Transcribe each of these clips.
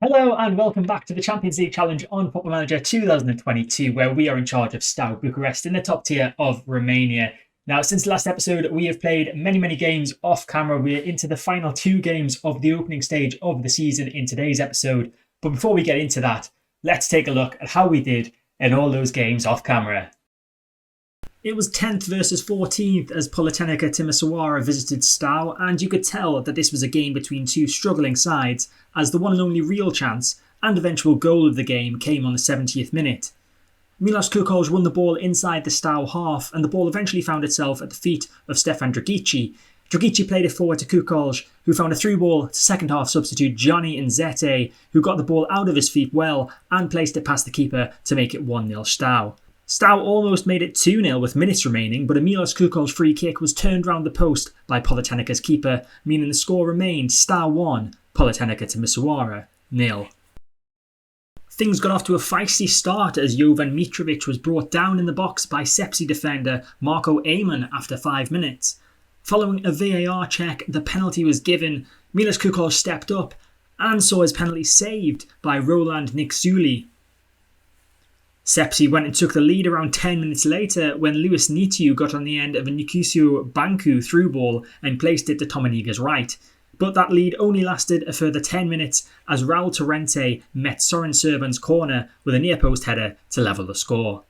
Hello and welcome back to the Champions League Challenge on Football Manager 2022, where we are in charge of Steaua Bucharest in the top tier of Romania. Now, since the last episode, we have played many games off camera. We're into the final two games of the opening stage of the season in today's episode. But before we get into that, let's take a look at how we did in all those games off camera. It was 10th versus 14th as Politehnica Timisoara visited Steaua, and you could tell that this was a game between two struggling sides, as the one and only real chance and eventual goal of the game came on the 70th minute. Milos Kukolj won the ball inside the Steaua half, and the ball eventually found itself at the feet of Stefan Dragici. Dragici played it forward to Kukolj, who found a through ball to second half substitute Gianni Nzete, who got the ball out of his feet well and placed it past the keeper to make it 1-0 Steaua. Steaua almost made it 2-0 with minutes remaining, but a Milos Kukolj free kick was turned round the post by Politehnica's keeper, meaning the score remained Steaua 1, Politehnica Timisoara 0. Things got off to a feisty start as Jovan Mitrovic was brought down in the box by Sepsi defender Marko Aman after 5 minutes. Following a VAR check, the penalty was given. Milos Kukolj stepped up and saw his penalty saved by Roland Niksuli. Sepsi went and took the lead around 10 minutes later when Luis Nitiu got on the end of a Nikusio Banku through ball and placed it to Tomaniga's right. But that lead only lasted a further 10 minutes as Raul Torrente met Sorin Serban's corner with a near post header to level the score.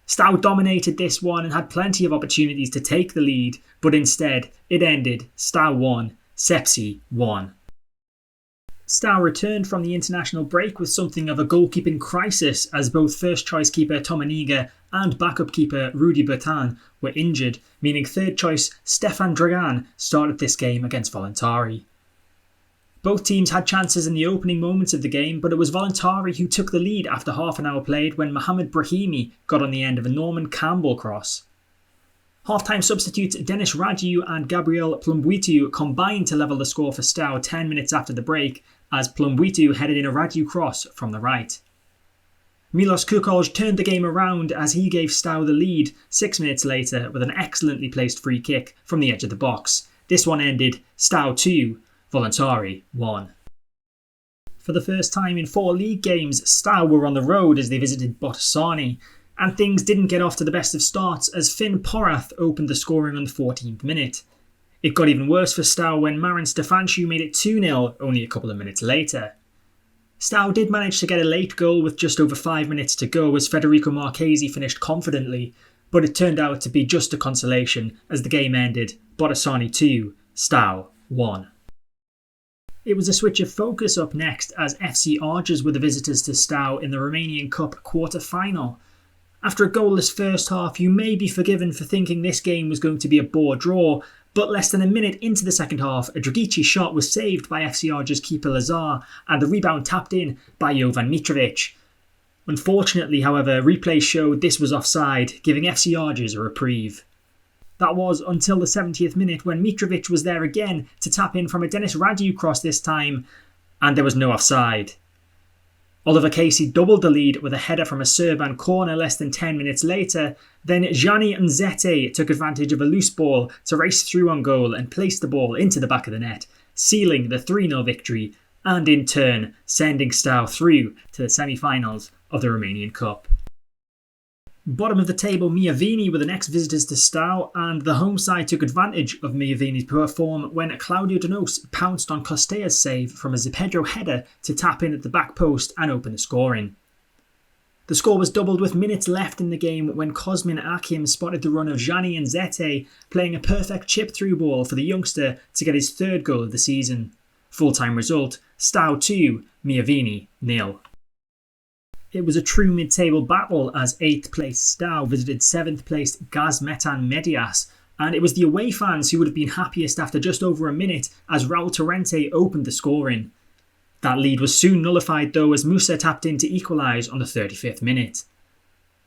Steaua dominated this one and had plenty of opportunities to take the lead, but instead it ended Steaua 1, Sepsi 1. Steaua returned from the international break with something of a goalkeeping crisis as both first-choice keeper Tomaniga and backup keeper Rudi Bertan were injured, meaning third-choice Stefan Dragan started this game against Voluntari. Both teams had chances in the opening moments of the game, but it was Voluntari who took the lead after half an hour played when Mohamed Brahimi got on the end of a Norman Campbell cross. Half-time substitutes Denis Radiu and Gabriel Plumbuitu combined to level the score for Steaua 10 minutes after the break as Plumbuitu headed in a Radiu cross from the right. Milos Kukolj turned the game around as he gave Steaua the lead 6 minutes later with an excellently placed free kick from the edge of the box. This one ended Steaua 2, Voluntari 1. For the first time in 4 league games, Steaua were on the road as they visited Botasani, and things didn't get off to the best of starts as Finn Porath opened the scoring on the 14th minute. It got even worse for Steaua when Marin Stefanciu made it 2-0 only a couple of minutes later. Steaua did manage to get a late goal with just over 5 minutes to go as Federico Marchesi finished confidently, but it turned out to be just a consolation as the game ended Botasani 2, Steaua 1. It was a switch of focus up next as FC Arges were the visitors to Steaua in the Romanian Cup quarter-final. After a goalless first half, you may be forgiven for thinking this game was going to be a bore draw, but less than a minute into the second half, a Dragici shot was saved by FC Arges keeper Lazar and the rebound tapped in by Jovan Mitrovic. Unfortunately, however, replay showed this was offside, giving FC Arges a reprieve. That was until the 70th minute when Mitrovic was there again to tap in from a Denis Radiu cross this time, and there was no offside. Oliver Casey doubled the lead with a header from a Serban corner less than 10 minutes later. Then Gianni Nzete took advantage of a loose ball to race through on goal and place the ball into the back of the net, sealing the 3-0 victory and in turn sending Steaua through to the semi-finals of the Romanian Cup. Bottom of the table, Miavini were the next visitors to Steaua, and the home side took advantage of Miavini's poor form when Claudio Donos pounced on Costea's save from a Zepedro header to tap in at the back post and open the scoring. The score was doubled with minutes left in the game when Cosmin Akim spotted the run of Gianni Nzete playing a perfect chip through ball for the youngster to get his 3rd goal of the season. Full-time result, Steaua 2, Miavini 0. It was a true mid-table battle as 8th place Steaua visited 7th place Gazmetan Medias, and it was the away fans who would have been happiest after just over a minute as Raul Torrente opened the scoring. That lead was soon nullified though as Musa tapped in to equalise on the 35th minute.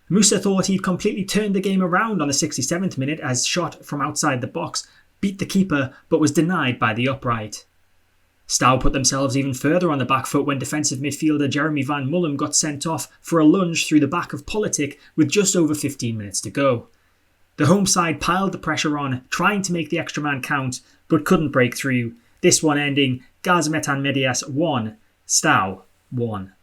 Musa thought he'd completely turned the game around on the 67th minute as shot from outside the box beat the keeper but was denied by the upright. Steaua put themselves even further on the back foot when defensive midfielder Jeremy Van Mullum got sent off for a lunge through the back of Politic with just over 15 minutes to go. The home side piled the pressure on, trying to make the extra man count, but couldn't break through, this one ending Gazmetan Medias 1, Steaua 1.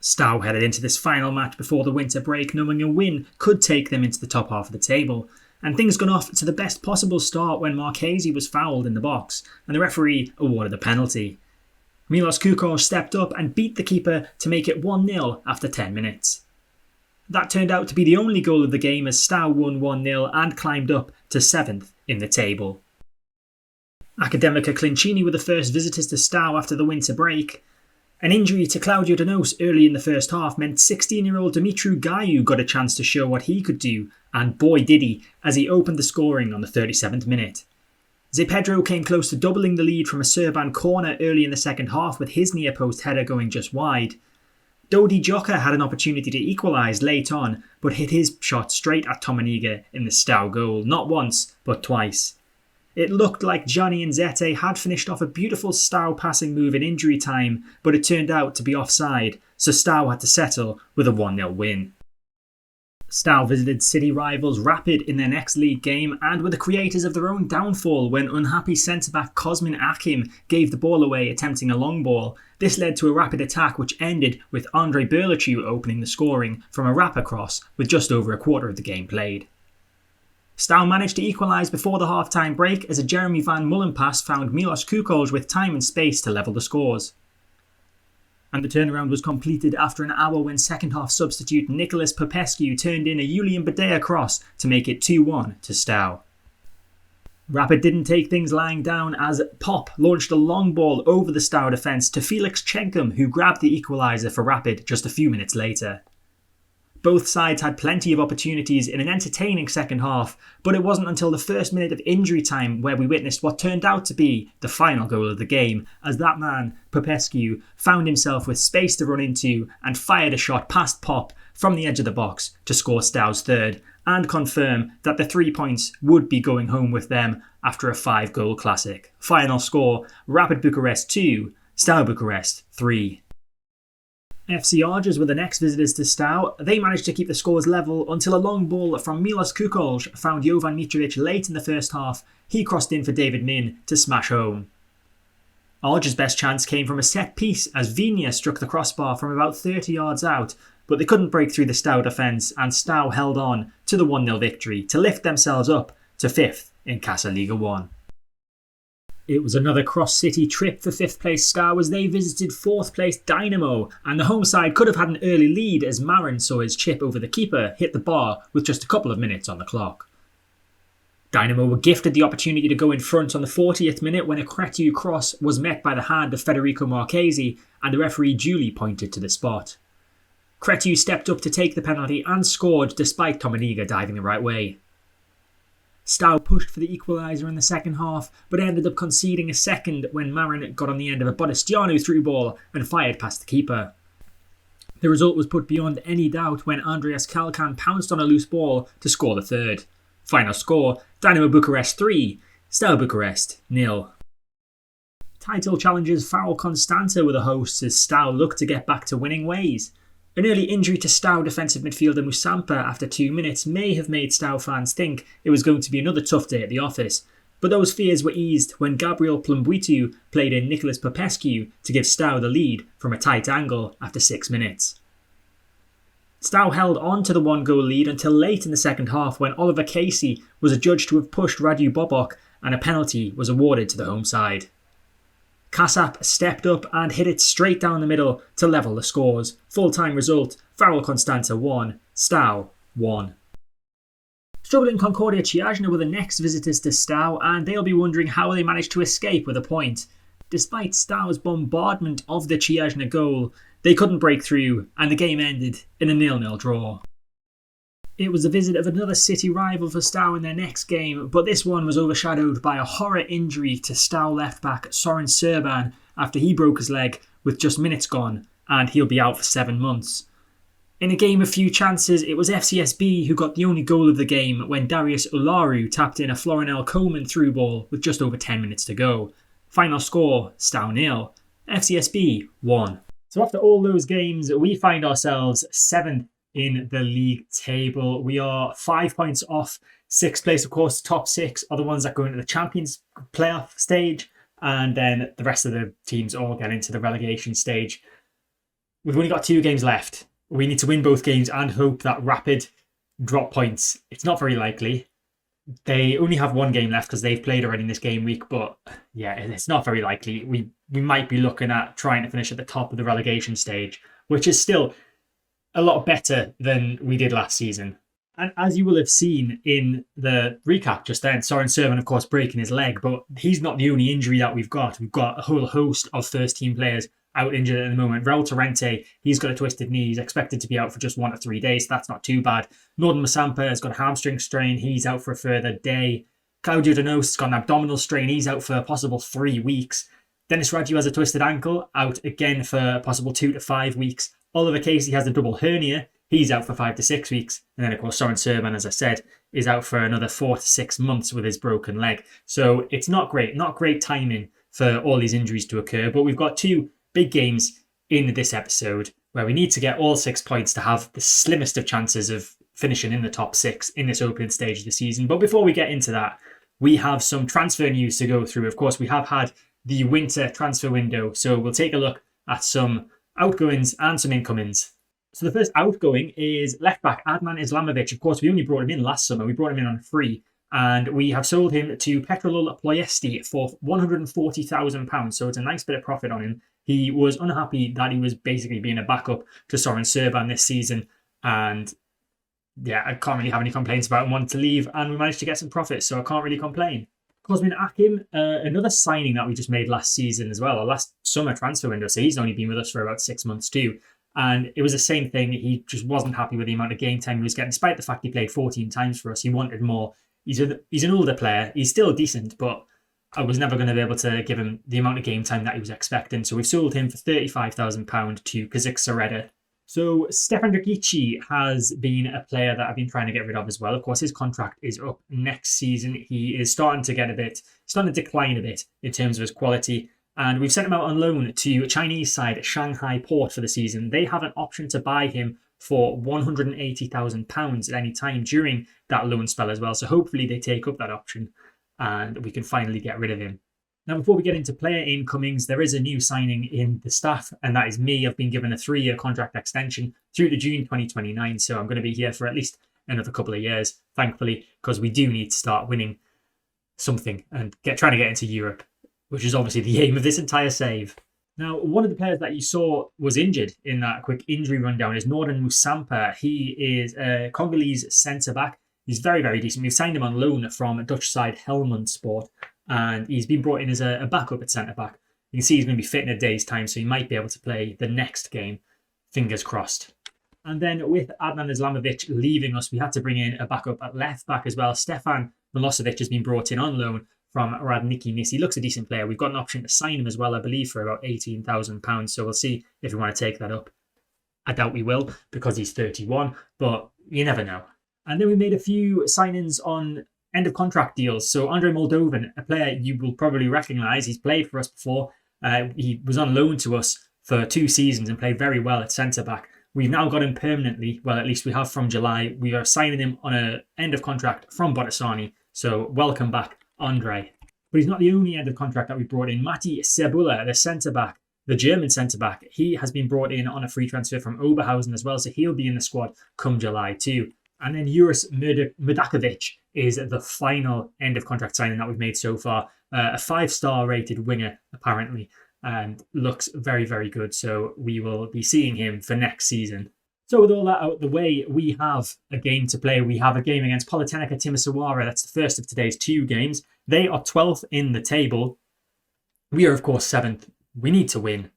Steaua headed into this final match before the winter break knowing a win could take them into the top half of the table, and things got off to the best possible start when Marchesi was fouled in the box and the referee awarded a penalty. Milos Kukoc stepped up and beat the keeper to make it 1-0 after 10 minutes. That turned out to be the only goal of the game as Steaua won 1-0 and climbed up to 7th in the table. Academica Clincini were the first visitors to Steaua after the winter break. An injury to Claudio Donos early in the first half meant 16-year-old Dumitru Gaiu got a chance to show what he could do, and boy did he, as he opened the scoring on the 37th minute. Zé Pedro came close to doubling the lead from a Serban corner early in the second half with his near post header going just wide. Dodi Joka had an opportunity to equalise late on, but hit his shot straight at Timisoara in the Steaua goal, not once, but twice. It looked like Gianni Nzete had finished off a beautiful Steaua passing move in injury time, but it turned out to be offside, so Steaua had to settle with a 1-0 win. Steaua visited city rivals Rapid in their next league game and were the creators of their own downfall when unhappy centre-back Cosmin Akim gave the ball away attempting a long ball. This led to a Rapid attack which ended with Andrei Berlaciu opening the scoring from a wrap across with just over a quarter of the game played. Steaua managed to equalise before the half-time break as a Jeremy Van Mullen pass found Milos Kukoc with time and space to level the scores. And the turnaround was completed after an hour when second-half substitute Nicolas Popescu turned in a Julian Badea cross to make it 2-1 to Steaua. Rapid didn't take things lying down as Pop launched a long ball over the Steaua defence to Felix Chenkum, who grabbed the equaliser for Rapid just a few minutes later. Both sides had plenty of opportunities in an entertaining second half, but it wasn't until the first minute of injury time where we witnessed what turned out to be the final goal of the game, as that man, Popescu, found himself with space to run into and fired a shot past Pop from the edge of the box to score Steaua's third and confirm that the 3 points would be going home with them after a 5-goal classic. Final score, Rapid Bucharest 2, Steaua Bucharest 3. FC Arges were the next visitors to Steaua. They managed to keep the scores level until a long ball from Milos Kukoc found Jovan Mitrovic late in the first half. He crossed in for David Min to smash home. Arges' best chance came from a set piece as Vinia struck the crossbar from about 30 yards out, but they couldn't break through the Steaua defence and Steaua held on to the 1-0 victory to lift themselves up to 5th in Casa Liga 1. It was another cross-city trip for 5th place Steaua as they visited 4th place Dynamo, and the home side could have had an early lead as Marin saw his chip over the keeper hit the bar with just a couple of minutes on the clock. Dynamo were gifted the opportunity to go in front on the 40th minute when a Cretu cross was met by the hand of Federico Marchesi and the referee duly pointed to the spot. Cretu stepped up to take the penalty and scored despite Timisoara diving the right way. Steaua pushed for the equaliser in the second half, but ended up conceding a second when Marin got on the end of a Bodistianu through ball and fired past the keeper. The result was put beyond any doubt when Andreas Kalkan pounced on a loose ball to score the third. Final score, Dynamo Bucharest 3, Steaua Bucharest 0. Title challengers Farul Constanta were the hosts as Steaua looked to get back to winning ways. An early injury to Steaua defensive midfielder Musampa after 2 minutes may have made Steaua fans think it was going to be another tough day at the office, but those fears were eased when Gabriel Plumbuitu played in Nicolas Popescu to give Steaua the lead from a tight angle after 6 minutes. Steaua held on to the 1-goal lead until late in the second half when Oliver Casey was adjudged to have pushed Radu Bobok and a penalty was awarded to the home side. Casa stepped up and hit it straight down the middle to level the scores. Full-time result, Farul Constanta 1, Steaua 1. Struggling Concordia Chiajna were the next visitors to Steaua and they'll be wondering how they managed to escape with a point. Despite Steaua's bombardment of the Chiajna goal, they couldn't break through and the game ended in a 0-0 draw. It was the visit of another city rival for Steaua in their next game, but this one was overshadowed by a horror injury to Steaua left-back Sorin Serban after he broke his leg with just minutes gone, and he'll be out for 7 months. In a game of few chances, it was FCSB who got the only goal of the game when Darius Ularu tapped in a Florinel Coleman through ball with just over 10 minutes to go. Final score, Steaua 0, FCSB 1. So after all those games, we find ourselves 7th in the league table. We are 5 points off 6th place. Of course, top 6 are the ones that go into the Champions playoff stage. and then the rest of the teams all get into the relegation stage. We've only got 2 games left. We need to win both games and hope that Rapid drop points. It's not very likely. They only have 1 game left because they've played already in this game week, but yeah, it's not very likely. We might be looking at trying to finish at the top of the relegation stage, which is still a lot better than we did last season. And as you will have seen in the recap just then, Soren Servan, of course, breaking his leg, but he's not the only injury that we've got. We've got a whole host of first-team players out injured at the moment. Raul Torrente, he's got a twisted knee. He's expected to be out for just 1 to 3 days. So that's not too bad. Norden Masampa has got a hamstring strain. He's out for a further day. Claudio Donos has got an abdominal strain. He's out for a possible 3 weeks. Dennis Raju has a twisted ankle, out again for a possible 2 to 5 weeks. Oliver Casey has a double hernia. He's out for 5 to 6 weeks. And then, of course, Soren Serban, as I said, is out for another 4 to 6 months with his broken leg. So it's not great timing for all these injuries to occur. But we've got 2 big games in this episode where we need to get all 6 points to have the slimmest of chances of finishing in the top 6 in this opening stage of the season. But before we get into that, we have some transfer news to go through. Of course, we have had the winter transfer window. So we'll take a look at some outgoings and some incomings. So the first outgoing is left-back Adnan Islamovic. Of course, we only brought him in last summer. We brought him in on a free. And we have sold him to Petrolul Ploiesti for £140,000. So it's a nice bit of profit on him. He was unhappy that he was basically being a backup to Soren Serban this season. And yeah, I can't really have any complaints about him wanting to leave. And we managed to get some profit, so I can't really complain. Cosmin Akim, another signing that we just made last season as well, or last summer transfer window. So he's only been with us for about 6 months too. And it was the same thing. He just wasn't happy with the amount of game time he was getting, despite the fact he played 14 times for us. He wanted more. He's an older player. He's still decent, but I was never going to be able to give him the amount of game time that he was expecting. So we've sold him for £35,000 to Kazakh. So Stefan Dragici has been a player that I've been trying to get rid of as well. Of course, his contract is up next season. He is starting to decline a bit in terms of his quality. And we've sent him out on loan to Chinese side Shanghai Port for the season. They have an option to buy him for £180,000 at any time during that loan spell as well. So hopefully they take up that option and we can finally get rid of him. Now, before we get into player incomings, there is a new signing in the staff, and that is me. I've been given a 3-year contract extension through to June 2029. So I'm going to be here for at least another couple of years, thankfully, because we do need to start winning something and trying to get into Europe, which is obviously the aim of this entire save. Now, one of the players that you saw was injured in that quick injury rundown is Norden Musampa. He is a Congolese centre-back. He's very, very decent. We've signed him on loan from Dutch side Helmond Sport, and he's been brought in as a backup at centre-back. You can see he's going to be fit in a day's time, so he might be able to play the next game. Fingers crossed. And then with Adnan Islamovic leaving us, we had to bring in a backup at left-back as well. Stefan Milosevic has been brought in on loan from Radniki Nis. He looks a decent player. We've got an option to sign him as well, I believe, for about £18,000. So we'll see if we want to take that up. I doubt we will because he's 31, but you never know. And then we made a few signings on end of contract deals. So Andre Moldovan, a player you will probably recognise. He's played for us before. He was on loan to us for 2 seasons and played very well at centre-back. We've now got him permanently. Well, at least we have from July. We are signing him on an end of contract from Botasani. So welcome back, Andre. But he's not the only end of contract that we brought in. Matti Sebula, the centre-back, the German centre-back, he has been brought in on a free transfer from Oberhausen as well. So he'll be in the squad come July too. And then Juris Medakovic is the final end of contract signing that we've made so far. A 5-star rated winger, apparently, and looks very, very good. So we will be seeing him for next season. So with all that out of the way, we have a game to play. We have a game against Politehnica Timisoara. That's the first of today's 2 games. They are 12th in the table. We are, of course, 7th. We need to win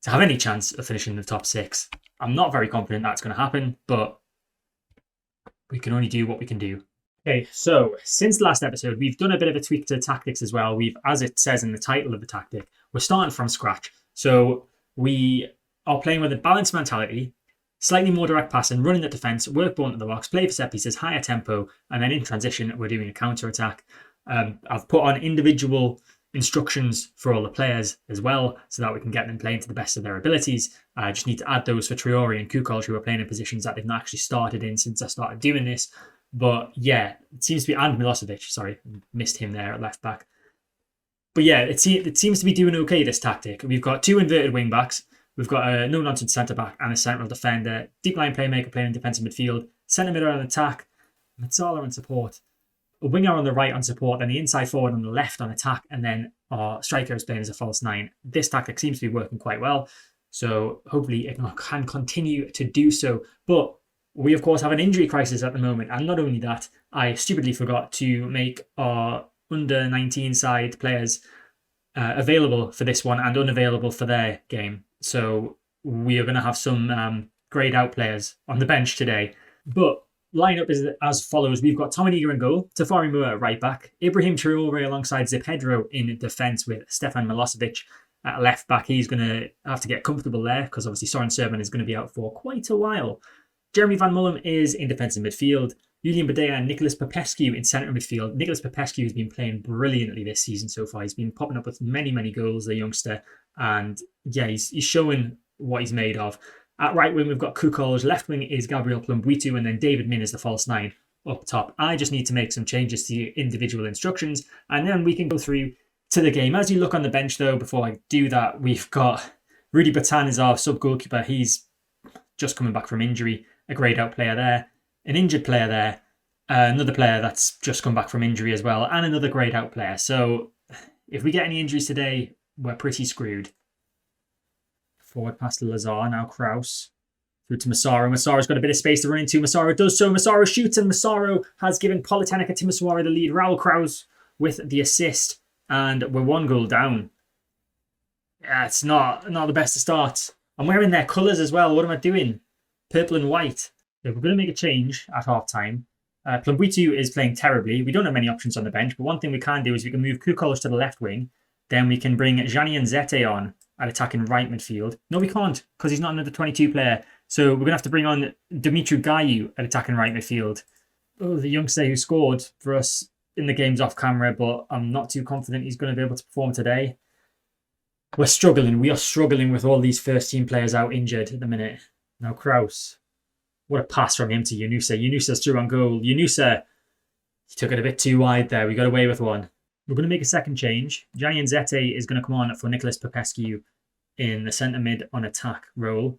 to have any chance of finishing in the top 6. I'm not very confident that's going to happen, but we can only do what we can do. Okay, so since the last episode, we've done a bit of a tweak to tactics as well. As it says in the title of the tactic, we're starting from scratch. So we are playing with a balanced mentality, slightly more direct passing, running the defence, work ball into the box, play for set pieces, higher tempo, and then in transition, we're doing a counter-attack. I've put on individual instructions for all the players as well, so that we can get them playing to the best of their abilities. I just need to add those for Traore and Kukolj, who are playing in positions that they've not actually started in since I started doing this. But yeah, it seems to be, and Milosevic, sorry, missed him there at left back. But yeah, it seems to be doing okay, this tactic. We've got 2 inverted wing backs. We've got a no-nonsense centre-back and a central defender. Deep line playmaker playing in defensive midfield. Centre mid on attack. Matsala on support. A winger on the right on support. Then the inside forward on the left on attack. And then our striker is playing as a false 9. This tactic seems to be working quite well. So hopefully it can continue to do so. But we, of course, have an injury crisis at the moment. And not only that, I stupidly forgot to make our under 19 side players available for this one and unavailable for their game. So we are going to have some greyed out players on the bench today. But lineup is as follows. We've got Timisoara in goal, Tafari Moore at right back, Ibrahim Traore alongside Zepedro in defence with Stefan Milosevic at left back. He's going to have to get comfortable there because obviously Soren Serban is going to be out for quite a while. Jeremy Van Mullen is in defensive midfield. Julian Badea and Nicholas Popescu in centre midfield. Nicholas Popescu has been playing brilliantly this season so far. He's been popping up with many, many goals, the youngster. And yeah, he's showing what he's made of. At right wing, we've got Kukolj. Left wing is Gabriel Plumbuitu. And then David Min is the false 9 up top. I just need to make some changes to individual instructions. And then we can go through to the game. As you look on the bench, though, before I do that, we've got Rudy Batan is our sub-goalkeeper. He's just coming back from injury. A greyed out player there. An injured player there, another player that's just come back from injury as well, and another greyed out player. So if we get any injuries today, we're pretty screwed. Forward past Lazar, now Kraus. Through to Massaro. Massaro's got a bit of space to run into. Massaro does so. Massaro shoots, and Massaro has given Politehnica Timisoara the lead. Raul Kraus with the assist, and we're 1 goal down. Yeah, it's not the best of starts. I'm wearing their colours as well. What am I doing? Purple and white. So we're going to make a change at half time. Plumbuitu is playing terribly. We don't have many options on the bench, but one thing we can do is we can move Kukolj to the left wing. Then we can bring Jani and Zete on at attacking right midfield. No, we can't, because he's not another 22 player. So we're going to have to bring on Dumitru Gayu at attacking right midfield. Oh, the youngster who scored for us in the games off camera, but I'm not too confident he's going to be able to perform today. We're struggling. We are struggling with all these first team players out injured at the minute. Now Kraus. What a pass from him to Yunusa. Yunusa's through on goal. Yunusa, he took it a bit too wide there. We got away with one. We're going to make a second change. Jani and Zete is going to come on for Nicholas Popescu in the centre mid on attack role.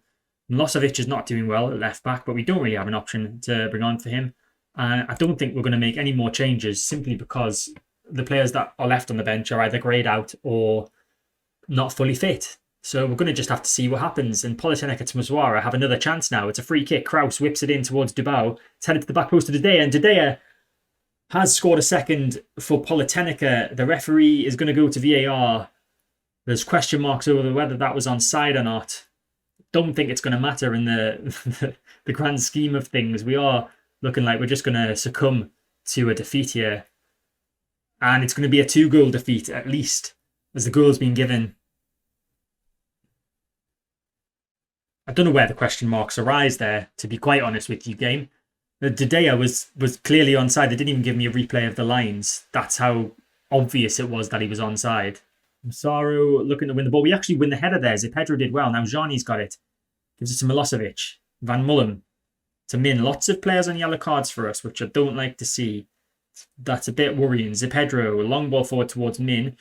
Milosevic is not doing well at left back, but we don't really have an option to bring on for him. And I don't think we're going to make any more changes simply because the players that are left on the bench are either greyed out or not fully fit. So we're going to just have to see what happens. And Politehnica Timisoara have another chance now. It's a free kick. Kraus whips it in towards Dubau. It's headed to the back post of Dedea. And Dedea has scored a second for Politehnica. The referee is going to go to VAR. There's question marks over whether that was onside or not. Don't think it's going to matter in the grand scheme of things. We are looking like we're just going to succumb to a defeat here. And it's going to be a 2-goal defeat at least, as the goal's been given. I don't know where the question marks arise there, to be quite honest with you, game. Dedea was clearly onside. They didn't even give me a replay of the lines. That's how obvious it was that he was onside. Massaro looking to win the ball. We actually win the header there. Zepedro did well. Now Jani's got it. Gives it to Milosevic. Van Mullen to Min. Lots of players on yellow cards for us, which I don't like to see. That's a bit worrying. Zepedro, long ball forward towards Min.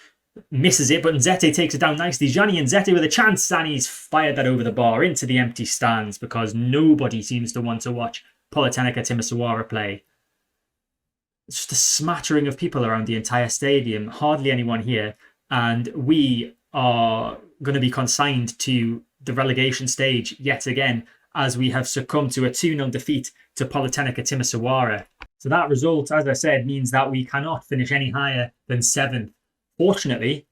Misses it, but Zete takes it down nicely. Jani and Zete with a chance, and he's fired that over the bar into the empty stands because nobody seems to want to watch Politehnica Timisoara play. It's just a smattering of people around the entire stadium, hardly anyone here, and we are going to be consigned to the relegation stage yet again as we have succumbed to a 2-0 defeat to Politehnica Timisoara. So that result, as I said, means that we cannot finish any higher than 7th. Fortunately,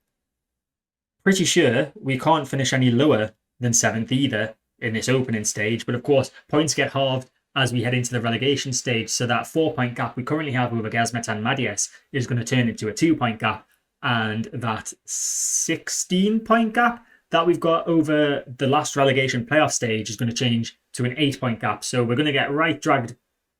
pretty sure we can't finish any lower than 7th either in this opening stage. But of course, points get halved as we head into the relegation stage. So that 4-point gap we currently have over Gazmet and Madies is going to turn into a 2-point gap. And that 16-point gap that we've got over the last relegation playoff stage is going to change to an 8-point gap. So we're going to get dragged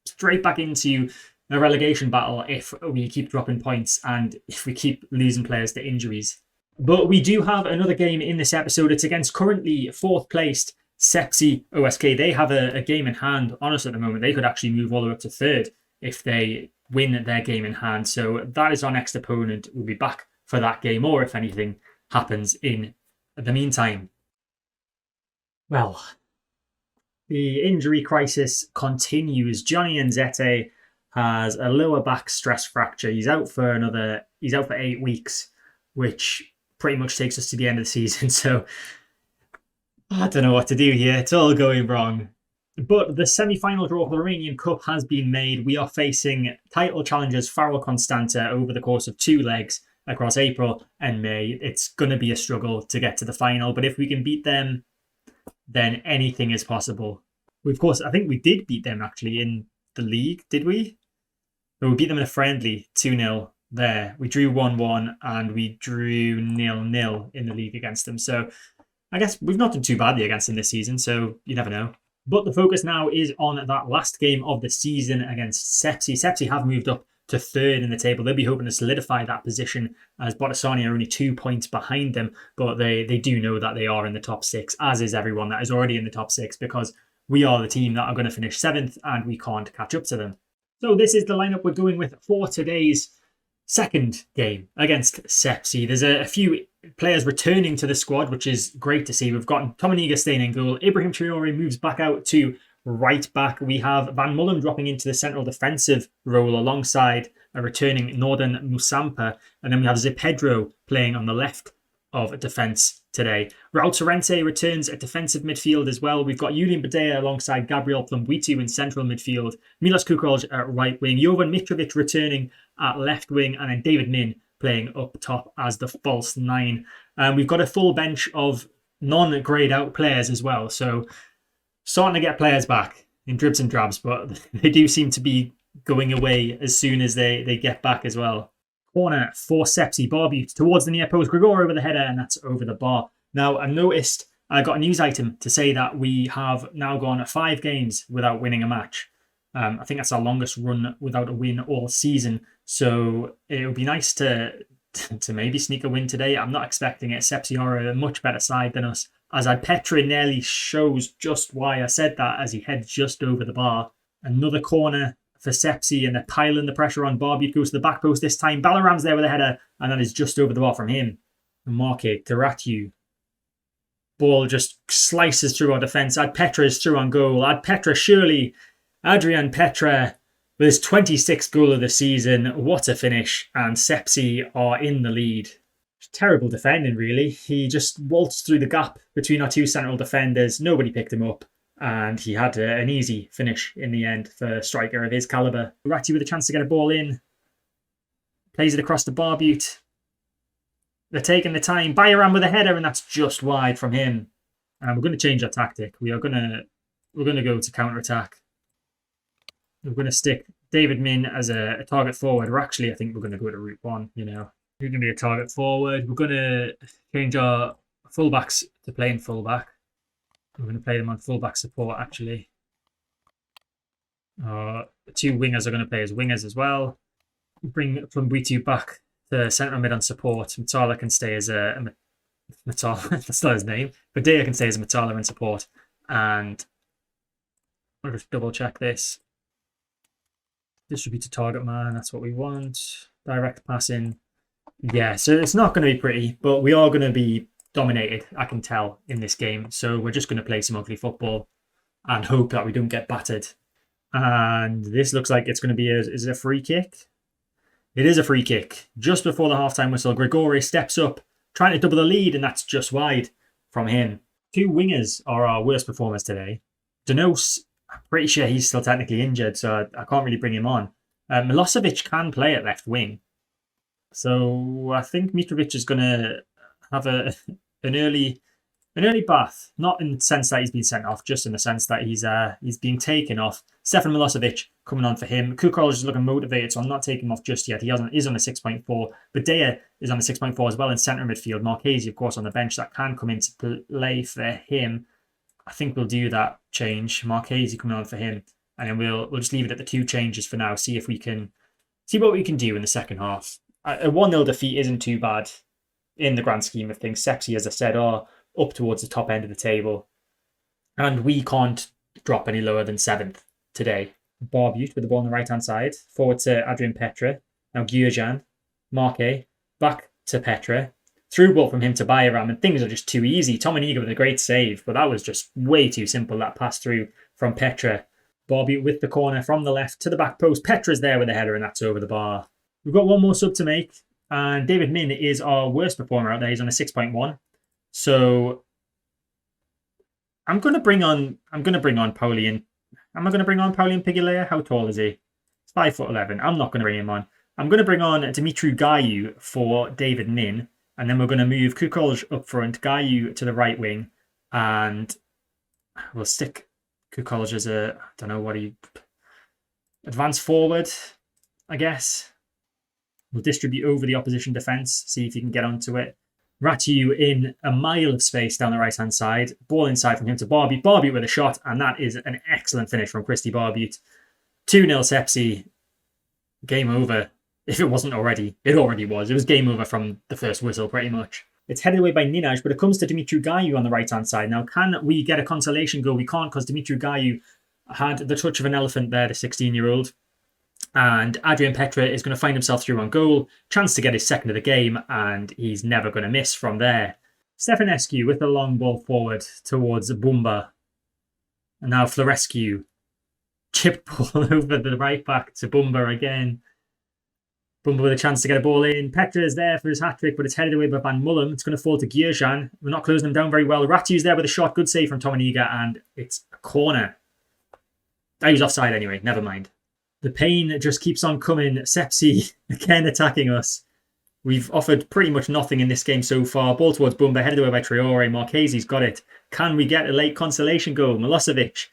straight back into a relegation battle if we keep dropping points and if we keep losing players to injuries. But we do have another game in this episode. It's against currently 4th placed Sepsi OSK. They have a game in hand on us at the moment. They could actually move all the way up to 3rd if they win their game in hand. So that is our next opponent. We'll be back for that game, or if anything happens in the meantime. Well, the injury crisis continues. Johnny Nzete has a lower back stress fracture. He's out for 8 weeks, which pretty much takes us to the end of the season. So I don't know what to do here. It's all going wrong. But the semi-final draw for the Romanian Cup has been made. We are facing title challengers Farul Constanta over the course of 2 legs across April and May. It's going to be a struggle to get to the final, but if we can beat them, then anything is possible. Of course, I think we did beat them actually in the league, did we? No, we beat them in a friendly 2-0 there. We drew 1-1 and we drew 0-0 in the league against them. So I guess we've not done too badly against them this season, so you never know. But the focus now is on that last game of the season against Sepsi. Sepsi have moved up to 3rd in the table. They'll be hoping to solidify that position as Botasani are only 2 points behind them, but they do know that they are in the top 6, as is everyone that is already in the top 6, because we are the team that are going to finish 7th and we can't catch up to them. So this is the lineup we're going with for today's second game against Sepsi. There's a few players returning to the squad, which is great to see. We've got Timisoara staying in goal. Ibrahim Traore moves back out to right back. We have Van Mullen dropping into the central defensive role alongside a returning Northern Musampa. And then we have Zepedro playing on the left of defence today. Raul Torrente returns at defensive midfield as well. We've got Julian Badea alongside Gabriel Plumbuitu in central midfield. Milos Kukroj at right wing. Jovan Mitrovic returning at left wing. And then David Min playing up top as the false 9. We've got a full bench of non-grayed out players as well. So starting to get players back in dribs and drabs, but they do seem to be going away as soon as they get back as well. Corner for Sepsi. Barbu towards the near post. Grigore with the header, and that's over the bar. Now, I noticed I got a news item to say that we have now gone 5 games without winning a match. I think that's our longest run without a win all season. So it would be nice to maybe sneak a win today. I'm not expecting it. Sepsi are a much better side than us. As Petra nearly shows just why I said that as he heads just over the bar. Another corner for Sepsi, and they're piling the pressure on. Barbu goes to the back post this time. Balaram's there with a header, and that is just over the bar from him. Marke, Garatu. Ball just slices through our defence. Petra is through on goal. Petra surely. Adrian Petra with his 26th goal of the season. What a finish. And Sepsi are in the lead. Terrible defending, really. He just waltzed through the gap between our 2 central defenders. Nobody picked him up. And he had an easy finish in the end for a striker of his calibre. Ratti with a chance to get a ball in. Plays it across the bar butte. They're taking the time. Bayaran with a header, and that's just wide from him. And we're going to change our tactic. We're going to go to counter-attack. We're going to stick David Min as a target forward. Or actually, I think we're going to go to route 1, you know. We're going to be a target forward. We're going to change our fullbacks to playing fullback. We're going to play them on fullback support, actually. The 2 wingers are going to play as wingers as well. Bring Plumbuitu back to centre mid on support. Matala can stay as a Matala, that's not his name. Badea can stay as a Matala in support. And I'll just double check this. Distribute to target man, that's what we want. Direct passing. Yeah, so it's not going to be pretty, but we are going to be dominated, I can tell, in this game. So we're just going to play some ugly football and hope that we don't get battered. And this looks like it's going to be is it a free kick? It is a free kick. Just before the halftime whistle, Grigori steps up, trying to double the lead, and that's just wide from him. 2 wingers are our worst performers today. Donos, I'm pretty sure he's still technically injured, so I can't really bring him on. Milosevic can play at left wing. So I think Mitrovic is going to have an early bath, not in the sense that he's been sent off, just in the sense that he's being taken off. Stefan Milosevic coming on for him. Kukrol is looking motivated, so I'm not taking him off just yet. He is on a 6.4. Badea is on a 6.4 as well in centre midfield. Marchese, of course, on the bench. That can come into play for him. I think we'll do that change. Marchese coming on for him. And then we'll just leave it at the 2 changes for now. See what we can do in the second half. A 1-0 defeat isn't too bad in the grand scheme of things. Sepsi, as I said, are up towards the top end of the table. And we can't drop any lower than 7th today. Barbute with the ball on the right-hand side. Forward to Adrian Petra. Now Gyurjan. Marque. Back to Petra. Through ball from him to Bayram, and things are just too easy. Timisoara with a great save, but that was just way too simple, that pass through from Petra. Bobby with the corner from the left to the back post. Petra's there with a header, and that's over the bar. We've got one more sub to make, and David Min is our worst performer out there. He's on a 6.1. So I'm going to bring on Paulian. Am I going to bring on Paulian Pigulea? How tall is he? He's 5'11". I'm not going to bring him on. I'm going to bring on Dimitru Gayu for David Min. And then we're going to move Kukolj up front, Gayu to the right wing, and we'll stick Kukolj as advance forward, I guess. We'll distribute over the opposition defence, see if he can get onto it. Ratu in a mile of space down the right-hand side. Ball inside from him to Barbutt. Barbutt with a shot, and that is an excellent finish from Christy Barbutt. 2-0 Sepsi. Game over. If it wasn't already, it already was. It was game over from the first whistle, pretty much. It's headed away by Ninaj, but it comes to Dimitru Gayu on the right-hand side. Now, can we get a consolation goal? We can't, because Dimitru Gayu had the touch of an elephant there, the 16-year-old. And Adrian Petra is going to find himself through on goal. Chance to get his second of the game, and he's never going to miss from there. Stefanescu with the long ball forward towards Bumba. And now Florescu. Chip ball over the right back to Bumba again. Bumba with a chance to get a ball in. Petra is there for his hat-trick, but it's headed away by Van Mullum. It's going to fall to Gyurjan. We're not closing him down very well. Ratu's there with a shot. Good save from Timisoara, and it's a corner. He was offside anyway. Never mind. The pain just keeps on coming. Sepsi again attacking us. We've offered pretty much nothing in this game so far. Ball towards Bumba, headed away by Traore. Marchese's got it. Can we get a late consolation goal? Milosevic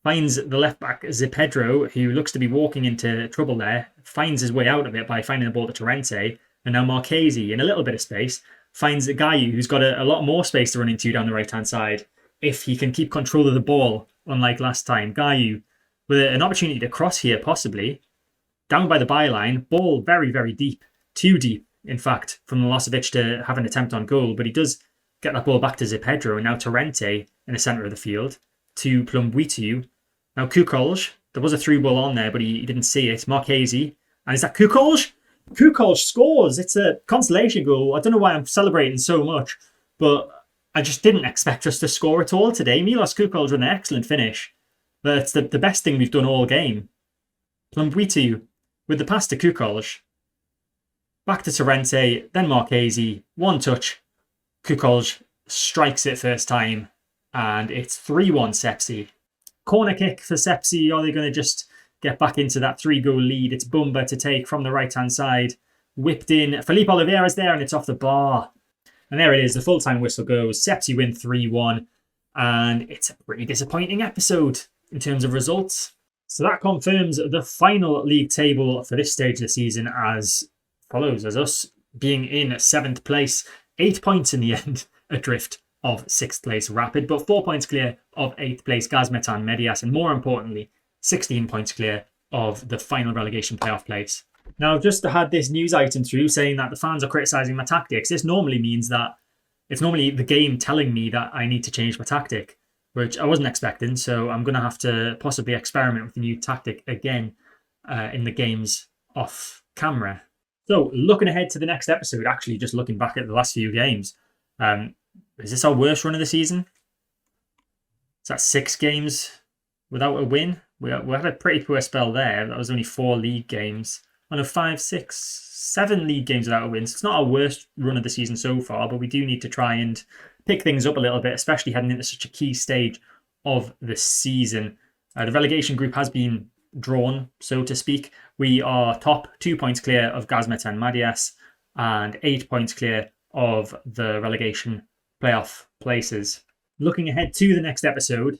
finds the left-back, Zipedro, who looks to be walking into trouble there, finds his way out of it by finding the ball to Torrente, and now Marchese, in a little bit of space, finds Gayu, who's got a lot more space to run into down the right-hand side, if he can keep control of the ball, unlike last time. Gayu, with an opportunity to cross here, possibly, down by the byline, ball very, very deep, too deep, in fact, from Milosevic to have an attempt on goal, but he does get that ball back to Zipedro, and now Torrente in the centre of the field, to Plumbuitu. Now Kukolj, there was a through ball on there, but he didn't see it. Marchese, and is that Kukolj? Kukolj scores. It's a consolation goal. I don't know why I'm celebrating so much, but I just didn't expect us to score at all today. Milos Kukolj with an excellent finish. But it's the best thing we've done all game. Plumbuitu with the pass to Kukolj. Back to Torrente, then Marchese. One touch. Kukolj strikes it first time, and it's 3-1 Sepsi. Corner kick for Sepsi. Are they going to just get back into that 3-goal lead? It's Bumba to take from the right-hand side. Whipped in. Felipe Oliveira's there, and it's off the bar. And there it is. The full-time whistle goes. Sepsi win 3-1. And it's a pretty disappointing episode in terms of results. So that confirms the final league table for this stage of the season as follows. As us being in 7th place. 8 points in the end, adrift of 6th place Rapid, but 4 points clear of 8th place Gazmetan Medias, and more importantly, 16 points clear of the final relegation playoff place. Now, I've just had this news item through saying that the fans are criticising my tactics. This normally means that it's normally the game telling me that I need to change my tactic, which I wasn't expecting, so I'm going to have to possibly experiment with a new tactic again in the games off camera. So, looking ahead to the next episode, actually just looking back at the last few games, is this our worst run of the season? Is that 6 games without a win? We had a pretty poor spell there. That was only 4 league games. On 5, 6, 7 league games without a win. So it's not our worst run of the season so far, but we do need to try and pick things up a little bit, especially heading into such a key stage of the season. The relegation group has been drawn, so to speak. We are top 2 points clear of Gazmetan Medias and 8 points clear of the relegation playoff places. Looking ahead to the next episode,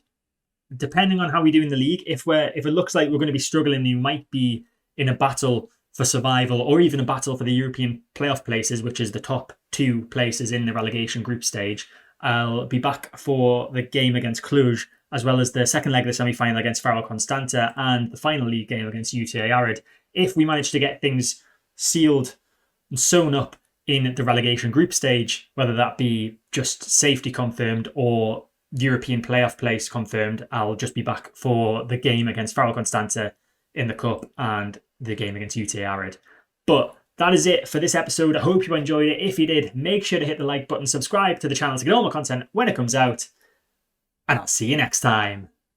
depending on how we do in the league, if it looks like we're going to be struggling, we might be in a battle for survival or even a battle for the European playoff places, which is the top 2 places in the relegation group stage. I'll be back for the game against Cluj, as well as the second leg of the semi-final against Faro Constanta and the final league game against UTA Arid. If we manage to get things sealed and sewn up in the relegation group stage, whether that be just safety confirmed or European playoff place confirmed, I'll just be back for the game against Faro Constanta in the cup and the game against UTA Arid. But that is it for this episode. I hope you enjoyed it. If you did, make sure to hit the like button, subscribe to the channel to get all my content when it comes out, and I'll see you next time.